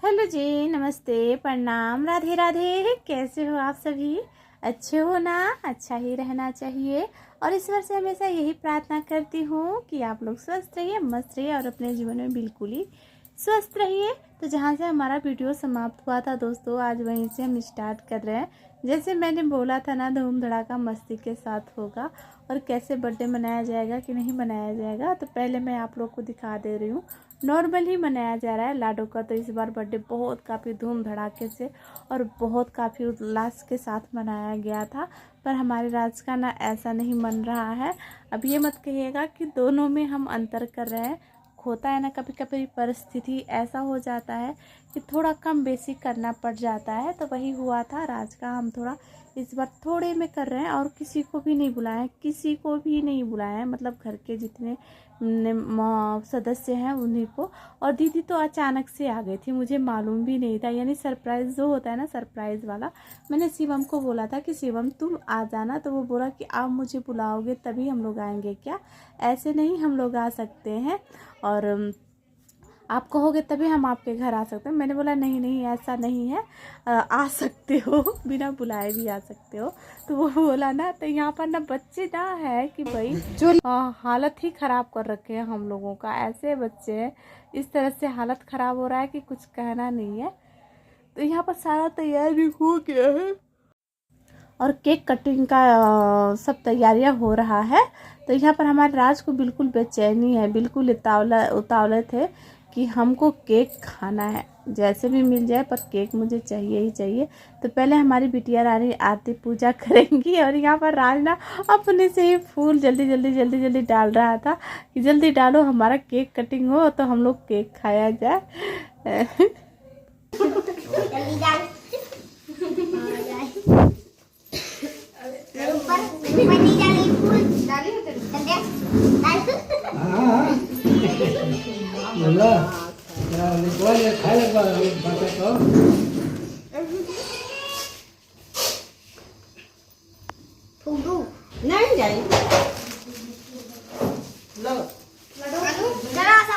Hello जी, नमस्ते, प्रणाम, राधे राधे। कैसे हो आप सभी? अच्छे हो ना? अच्छा ही रहना चाहिए। और ईश्वर से हमेशा यही प्रार्थना करती हूँ कि आप लोग स्वस्थ रहिए, मस्त रहिए और अपने जीवन में बिल्कुल ही स्वस्थ रहिए। तो जहाँ से हमारा वीडियो समाप्त हुआ था दोस्तों, आज वहीं से हम स्टार्ट कर रहे हैं। जैसे मैंने बोला था ना, धूम धड़ाका मस्ती के साथ होगा। और कैसे बर्थडे मनाया जाएगा कि नहीं मनाया जाएगा, तो पहले मैं आप लोग को दिखा दे रही हूँ। नॉर्मल ही मनाया जा रहा है लाडो का। तो इस बार बर्थडे बहुत काफ़ी धूम धड़ाके से और बहुत काफ़ी उल्लास के साथ मनाया गया था। पर हमारे राज का ना ऐसा नहीं मन रहा है। अब ये मत कहिएगा कि दोनों में हम अंतर कर रहे हैं। होता है ना, कभी कभी परिस्थिति ऐसा हो जाता है कि थोड़ा कम बेसी करना पड़ जाता है। तो वही हुआ था राज का। हम थोड़ा इस बार थोड़े में कर रहे हैं और किसी को भी नहीं बुलाया, किसी को भी नहीं बुलाया, मतलब घर के जितने सदस्य हैं उन्हीं को। और दीदी तो अचानक से आ गई थी, मुझे मालूम भी नहीं था। यानी सरप्राइज़ जो होता है ना, सरप्राइज़ वाला। मैंने शिवम को बोला था कि शिवम तुम आ जाना, तो वो बोला कि आप मुझे बुलाओगे तभी हम लोग आएंगे क्या, ऐसे नहीं हम लोग आ सकते हैं, और आप कहोगे तभी हम आपके घर आ सकते हैं। मैंने बोला नहीं नहीं, ऐसा नहीं है, आ सकते हो, बिना बुलाए भी आ सकते हो। तो वो बोला ना, तो यहाँ पर ना बच्चे ना है कि भाई जो हालत ही ख़राब कर रखे हैं हम लोगों का। ऐसे बच्चे हैं, इस तरह से हालत ख़राब हो रहा है कि कुछ कहना नहीं है। तो यहाँ पर सारा तैयारी हो गया है और केक कटिंग का सब तैयारियां हो रहा है। तो यहाँ पर हमारे राज को बिल्कुल बेचैनी है, बिल्कुल उतावले थे कि हमको केक खाना है, जैसे भी मिल जाए पर केक मुझे चाहिए ही चाहिए। तो पहले हमारी बिटिया रानी आरती पूजा करेंगी। और यहाँ पर राज ना अपने से ही फूल जल्दी जल्दी जल्दी जल्दी डाल रहा था कि जल्दी डालो, हमारा केक कटिंग हो तो हम लोग केक खाया जाए। नहीं जाए लो जरा सा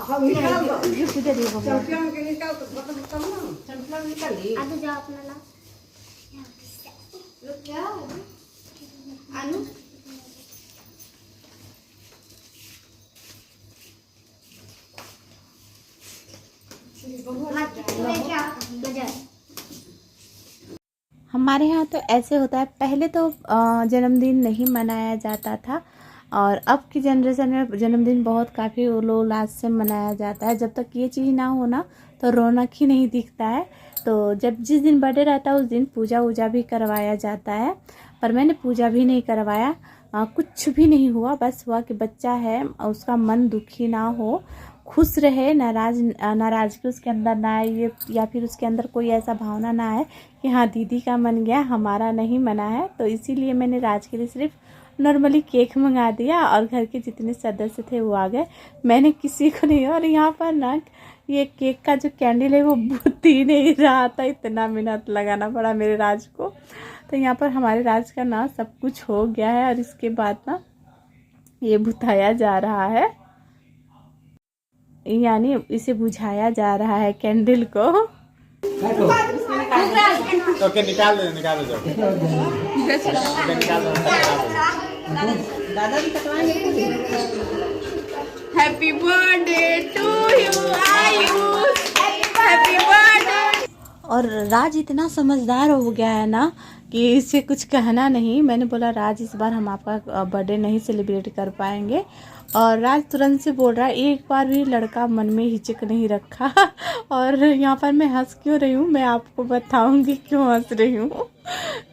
हम निकाल दो गिफ्ट दे दिए भगवान। चैंपियन के निकाल तो मतलब बताओ ना चैंपियन निकाली आधे जाओ अपना ला लोग क्या अनु हमारे यहाँ तो ऐसे होता है। पहले तो जन्मदिन नहीं मनाया जाता था, और अब की जनरेशन में जन्मदिन बहुत काफ़ी उल्लास से मनाया जाता है। जब तक ये चीज़ ना हो ना, तो रौनक ही नहीं दिखता है। तो जब जिस दिन बर्थडे रहता है उस दिन पूजा वूजा भी करवाया जाता है। पर मैंने पूजा भी नहीं करवाया, कुछ भी नहीं हुआ। बस हुआ कि बच्चा है, उसका मन दुखी ना हो, खुश रहे, नाराज़गी उसके अंदर ना आए, ये या फिर उसके अंदर कोई ऐसा भावना ना आए कि हाँ दीदी का मन गया, हमारा नहीं मना है। तो इसीलिए मैंने राज के लिए सिर्फ नॉर्मली केक मंगा दिया और घर के जितने सदस्य थे वो आ गए, मैंने किसी को नहीं। और यहाँ पर ना ये केक का जो कैंडल है वो बुझ ही नहीं रहा था, इतना मेहनत लगाना पड़ा मेरे राज को। तो यहाँ पर हमारे राज का ना सब कुछ हो गया है, और इसके बाद ना ये बुझाया जा रहा है, यानी इसे बुझाया जा रहा है कैंडल को। ओके निकाल दो जाओ। ओके निकाल दो। दादा भी कटवाएंगे। Happy birthday to you Ayush, happy birthday. और राज इतना समझदार हो गया है ना कि इसे कुछ कहना नहीं। मैंने बोला राज इस बार हम आपका बर्थडे नहीं सेलिब्रेट कर पाएंगे, और राज तुरंत से बोल रहा है, एक बार भी लड़का मन में हिचक नहीं रखा। और यहाँ पर मैं हंस क्यों रही हूँ, मैं आपको बताऊँगी क्यों हंस रही हूँ।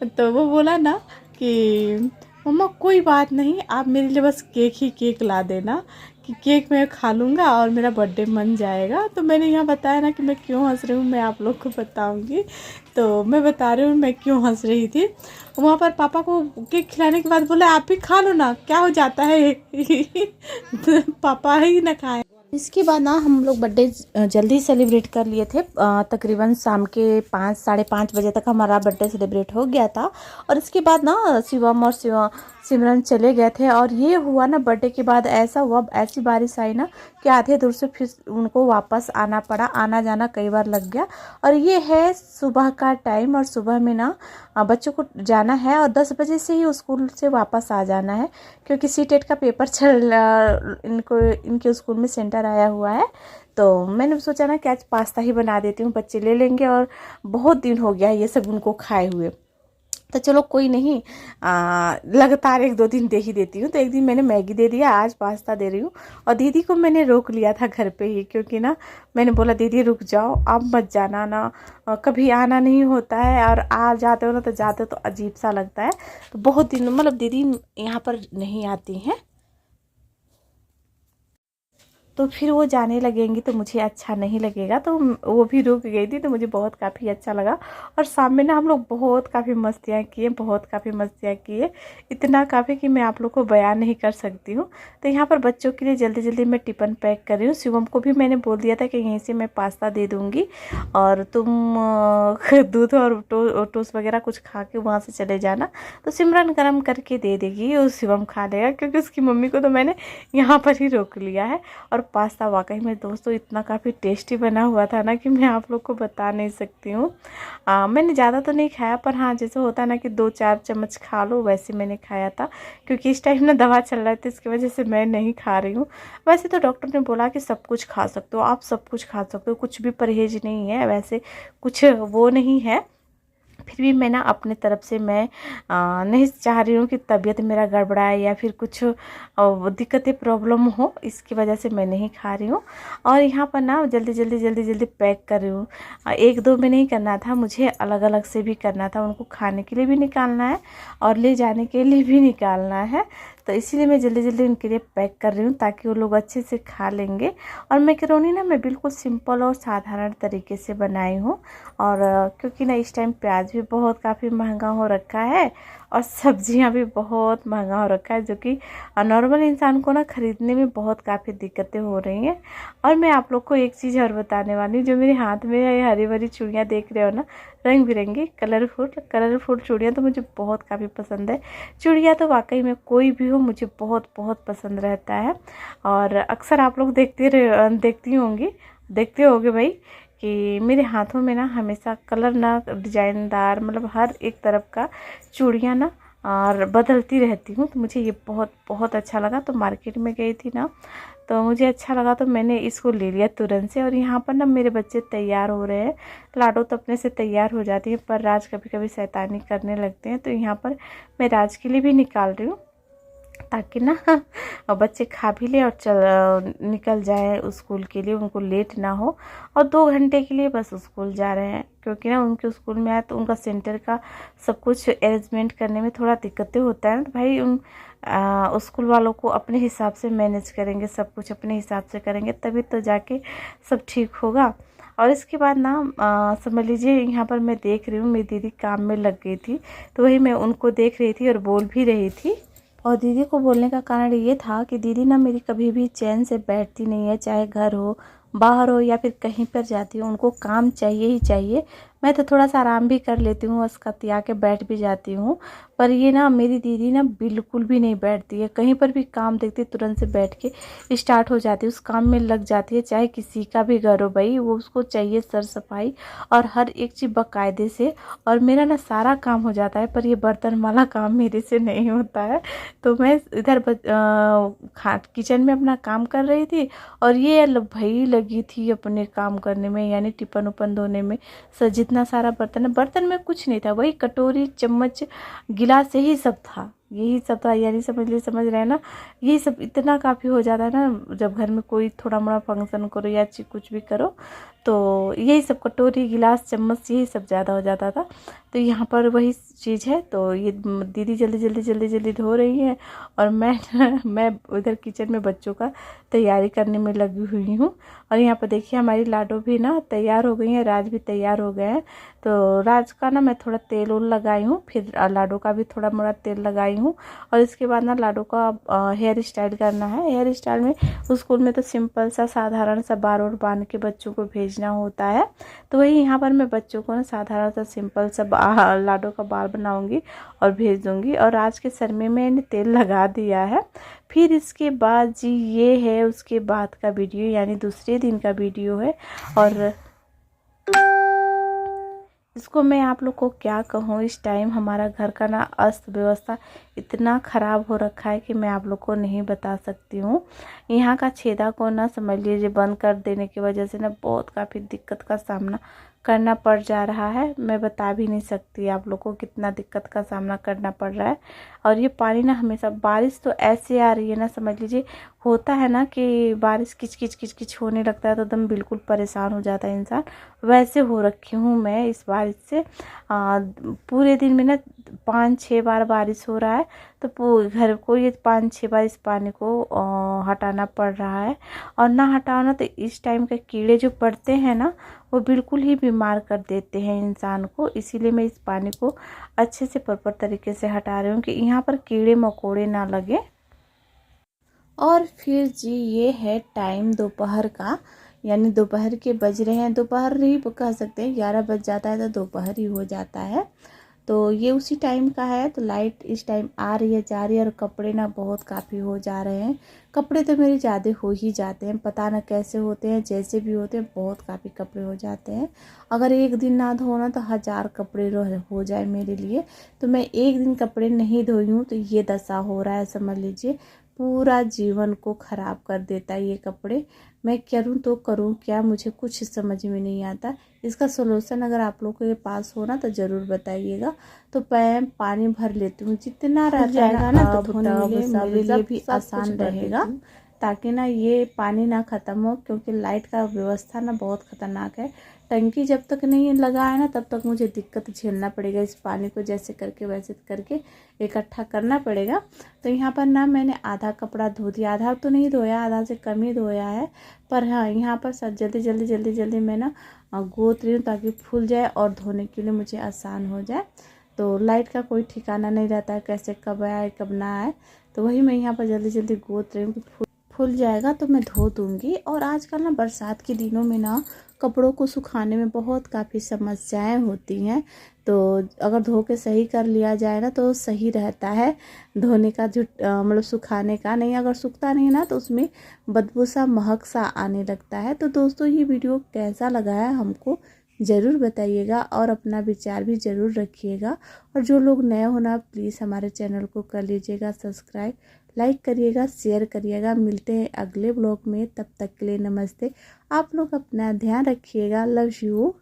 तो वो बोला ना कि मम्मा कोई बात नहीं, आप मेरे लिए बस केक ही केक ला देना, कि केक मैं खा लूँगा और मेरा बर्थडे मन जाएगा। तो मैंने यहाँ बताया ना कि मैं क्यों हंस रही हूँ, मैं आप लोग को बताऊँगी। तो मैं बता रही हूँ मैं क्यों हंस रही थी। वहाँ पर पापा को केक खिलाने के बाद बोला आप भी खा लो ना, क्या हो जाता है। तो पापा ही ना खाए। इसके बाद ना हम लोग बर्थडे जल्दी सेलिब्रेट कर लिए थे। तकरीबन शाम के 5 साढ़े 5 बजे तक हमारा बर्थडे सेलिब्रेट हो गया था। और इसके बाद ना शिवम और सिमरन चले गए थे। और ये हुआ ना बर्थडे के बाद ऐसा हुआ, ऐसी बारिश आई ना कि आधे दूर से फिर उनको वापस आना पड़ा, आना जाना कई बार लग गया। और ये है सुबह का टाइम और सुबह में ना बच्चों को जाना है और 10 बजे से ही स्कूल से वापस आ जाना है, क्योंकि सीटेट का पेपर इनके स्कूल में सेंटर आया हुआ है। तो मैंने सोचा ना कि आज पास्ता ही बना देती हूँ, बच्चे ले लेंगे और बहुत दिन हो गया ये सब उनको खाए हुए। तो चलो कोई नहीं, लगातार 1-2 दिन दे ही देती हूँ। तो एक दिन मैंने मैगी दे दिया, आज पास्ता दे रही हूँ। और दीदी को मैंने रोक लिया था घर पे ही, क्योंकि ना मैंने बोला दीदी रुक जाओ, आप मत जाना ना, कभी आना नहीं होता है और आ जाते हो ना तो जाते हो तो अजीब सा लगता है। तो बहुत दिन मतलब दीदी यहाँ पर नहीं आती हैं, तो फिर वो जाने लगेंगी तो मुझे अच्छा नहीं लगेगा। तो वो भी रुक गई थी, तो मुझे बहुत काफ़ी अच्छा लगा। और शाम में ना हम लोग बहुत काफ़ी मस्तियाँ किए, इतना काफ़ी कि मैं आप लोग को बयान नहीं कर सकती हूँ। तो यहाँ पर बच्चों के लिए जल्दी जल्दी मैं टिफ़िन पैक कर रही हूँ। शिवम को भी मैंने बोल दिया था कि यहीं से मैं पास्ता दे दूँगी और तुम दूध और टोस्ट वगैरह कुछ खा के वहाँ से चले जाना। तो सिमरन गर्म करके दे देगी और शिवम खा लेगा, क्योंकि उसकी मम्मी को तो मैंने यहाँ पर ही रोक लिया है। और पास्ता वाकई में दोस्तों इतना काफ़ी टेस्टी बना हुआ था ना कि मैं आप लोग को बता नहीं सकती हूँ। मैंने ज़्यादा तो नहीं खाया, पर हाँ जैसे होता है ना कि 2-4 चम्मच खा लो, वैसे मैंने खाया था। क्योंकि इस टाइम ना दवा चल रहा था, इसकी वजह से मैं नहीं खा रही हूँ। वैसे तो डॉक्टर ने बोला कि सब कुछ खा सकते हो, आप सब कुछ खा सकते हो, कुछ भी परहेज नहीं है, वैसे कुछ वो नहीं है। फिर भी मैं ना अपने तरफ से मैं नहीं चाह रही हूँ कि तबीयत मेरा गड़बड़ाए या फिर कुछ दिक्कतें प्रॉब्लम हो, इसकी वजह से मैं नहीं खा रही हूँ। और यहाँ पर ना जल्दी जल्दी पैक कर रही हूँ। 1-2 में नहीं करना था, मुझे अलग अलग से भी करना था, उनको खाने के लिए भी निकालना है और ले जाने के लिए भी निकालना है। तो इसीलिए मैं जल्दी जल्दी उनके लिए पैक कर रही हूँ ताकि वो लोग अच्छे से खा लेंगे। और मैकरोनी ना मैं बिल्कुल सिंपल और साधारण तरीके से बनाई हूँ। और क्योंकि ना इस टाइम प्याज भी बहुत काफ़ी महंगा हो रखा है और सब्जियां भी बहुत महंगा हो रखा है, जो कि नॉर्मल इंसान को ना ख़रीदने में बहुत काफ़ी दिक्कतें हो रही हैं। और मैं आप लोग को एक चीज़ और बताने वाली हूँ, जो मेरे हाथ में ये हरी भरी चूड़ियाँ देख रहे हो ना, रंग बिरंगी कलरफुल चूड़ियाँ तो मुझे बहुत काफ़ी पसंद है। चूड़ियाँ तो वाकई में कोई भी हो मुझे बहुत पसंद रहता है। और अक्सर आप लोग देखते होंगे भाई कि मेरे हाथों में ना हमेशा कलर ना डिजाइनदार, मतलब हर एक तरफ का चूड़ियाँ ना और बदलती रहती हूँ। तो मुझे ये बहुत अच्छा लगा। तो मार्केट में गई थी ना, तो मुझे अच्छा लगा तो मैंने इसको ले लिया तुरंत से। और यहाँ पर ना मेरे बच्चे तैयार हो रहे हैं। लाडो तो अपने से तैयार हो जाती है, पर राज कभी कभी शैतानी करने लगते हैं। तो यहाँ पर मैं राज के लिए भी निकाल रही हूँ ताकि ना बच्चे खा भी ले और निकल जाए स्कूल के लिए, उनको लेट ना हो। और 2 घंटे के लिए बस स्कूल जा रहे हैं, क्योंकि ना उनके स्कूल में आए तो उनका सेंटर का सब कुछ अरेंजमेंट करने में थोड़ा दिक्कतें होता है। तो भाई उन स्कूल वालों को अपने हिसाब से मैनेज करेंगे, सब कुछ अपने हिसाब से करेंगे, तभी तो जाके सब ठीक होगा। और इसके बाद ना समझ लीजिए यहाँ पर मैं देख रही हूँ, मेरी दीदी काम में लग गई थी, तो वही मैं उनको देख रही थी और बोल भी रही थी। और दीदी को बोलने का कारण ये था कि दीदी ना मेरी कभी भी चैन से बैठती नहीं है, चाहे घर हो, बाहर हो या फिर कहीं पर जाती हूँ, उनको काम चाहिए ही चाहिए। मैं तो थोड़ा सा आराम भी कर लेती हूँ, बस कतिया के बैठ भी जाती हूँ, पर ये ना मेरी दीदी ना बिल्कुल भी नहीं बैठती है। कहीं पर भी काम देखती तुरंत से बैठ के स्टार्ट हो जाती है, उस काम में लग जाती है, चाहे किसी का भी घर हो भाई, वो उसको चाहिए सर सफाई और हर एक चीज़ बाकायदे से। और मेरा ना सारा काम हो जाता है, पर ये बर्तन वाला काम मेरे से नहीं होता है। तो मैं इधर किचन में अपना काम कर रही थी और ये भाई लगी थी अपने काम करने में, यानी टिफिन उपन धोने में। जितना सारा बर्तन में कुछ नहीं था, वही कटोरी चम्मच गिलास यही सब था, यानी समझ रहे हैं ना। यही सब इतना काफ़ी हो जाता है ना, जब घर में कोई थोड़ा मोड़ा फंक्शन करो या कुछ भी करो, तो यही सब कटोरी गिलास चम्मच यही सब ज़्यादा हो जाता था। तो यहाँ पर वही चीज़ है। तो ये दीदी जल्दी धो रही है और मैं उधर किचन में बच्चों का तैयारी करने में लगी हुई हूँ। और यहाँ पर देखिए हमारी लाडो भी ना तैयार हो गई है, राज भी तैयार हो गए हैं। तो राज का ना मैं थोड़ा तेल लगाई हूँ, फिर लाडो का भी थोड़ा मोड़ा तेल लगाई हूँ। हूँ। और इसके बाद ना लाडो का हेयर स्टाइल करना है। हेयर स्टाइल में स्कूल में तो सिंपल सा साधारण सा बाल और बांध के बच्चों को भेजना होता है, तो वही यहाँ पर मैं बच्चों को ना साधारण सा सिंपल सा लाडो का बाल बनाऊंगी और भेज दूंगी। और आज के सर में मैंने तेल लगा दिया है। फिर इसके बाद जी ये है उसके बाद का वीडियो, यानी दूसरे दिन का वीडियो है। और इसको मैं आप लोग को क्या कहूँ, इस टाइम हमारा घर का ना अस्त व्यवस्था इतना ख़राब हो रखा है कि मैं आप लोग को नहीं बता सकती हूँ। यहाँ का छेदा को ना समझ लीजिए बंद कर देने की वजह से ना बहुत काफ़ी दिक्कत का सामना करना पड़ जा रहा है। मैं बता भी नहीं सकती आप लोग को कितना दिक्कत का सामना करना पड़ रहा है। और ये पानी ना हमेशा, बारिश तो ऐसे आ रही है ना, समझ लीजिए होता है ना कि बारिश किच किच किच किच होने लगता है तो एकदम बिल्कुल परेशान हो जाता है इंसान, वैसे हो रखी हूँ मैं इस बारिश से। पूरे दिन में ना 5-6 बार बारिश हो रहा है, तो घर को ये 5-6 बार इस पानी को हटाना पड़ रहा है। और ना हटाओ ना तो इस टाइम के कीड़े जो पड़ते हैं ना वो बिल्कुल ही बीमार कर देते हैं इंसान को। इसीलिए मैं इस पानी को अच्छे से प्रॉपर तरीके से हटा रही हूँ कि यहाँ पर कीड़े मकोड़े ना लगे। और फिर जी ये है टाइम दोपहर का, यानी दोपहर के बज रहे हैं, दोपहर ही कह सकते हैं, 11 बज जाता है तो दोपहर ही हो जाता है। तो ये उसी टाइम का है। तो लाइट इस टाइम आ रही है जा रही है, और कपड़े ना बहुत काफ़ी हो जा रहे हैं। कपड़े तो मेरे ज़्यादा हो ही जाते हैं, पता ना कैसे होते हैं, जैसे भी होते हैं बहुत काफ़ी कपड़े हो जाते हैं। अगर एक दिन ना धोना तो 1000 कपड़े हो जाए मेरे लिए। तो मैं एक दिन कपड़े नहीं धोई हूँ तो ये दशा हो रहा है, समझ लीजिए पूरा जीवन को ख़राब कर देता है ये कपड़े। मैं करूँ तो करूँ क्या, मुझे कुछ समझ में नहीं आता। इसका सोल्यूशन अगर आप लोगों के पास हो ना तो ज़रूर बताइएगा। तो मैं पानी भर लेती हूँ, जितना रहता है ना तो धोने मेरे लिए भी आसान रहेगा, ताकि ना ये पानी ना ख़त्म हो। क्योंकि लाइट का व्यवस्था ना बहुत ख़तरनाक है। टंकी जब तक नहीं लगा है ना तब तक मुझे दिक्कत झेलना पड़ेगा। इस पानी को जैसे करके वैसे करके इकट्ठा करना पड़ेगा। तो यहाँ पर ना मैंने आधा कपड़ा धो दिया, आधा तो नहीं धोया, आधा से कम ही धोया है। पर हाँ यहाँ पर सब जल्दी मैं ना गोत रही हूँ ताकि फूल जाए और धोने के लिए मुझे आसान हो जाए। तो लाइट का कोई ठिकाना नहीं रहता है, कैसे कब आए कब ना आए। तो वही मैं यहाँ पर जल्दी गोत रही हूँ कि फूल जाएगा तो मैं धो दूँगी। और आजकल ना बरसात के दिनों में ना कपड़ों को सुखाने में बहुत काफ़ी समस्याएं होती हैं। तो अगर धो के सही कर लिया जाए ना तो सही रहता है धोने का, जो मतलब सुखाने का नहीं। अगर सूखता नहीं ना तो उसमें बदबू सा महक सा आने लगता है। तो दोस्तों ये वीडियो कैसा लगा है हमको ज़रूर बताइएगा और अपना विचार भी ज़रूर रखिएगा। और जो लोग नए हो ना प्लीज़ हमारे चैनल को कर लीजिएगा सब्सक्राइब, लाइक करिएगा, शेयर करिएगा। मिलते हैं अगले ब्लॉग में, तब तक के लिए नमस्ते। आप लोग अपना ध्यान रखिएगा। Love you.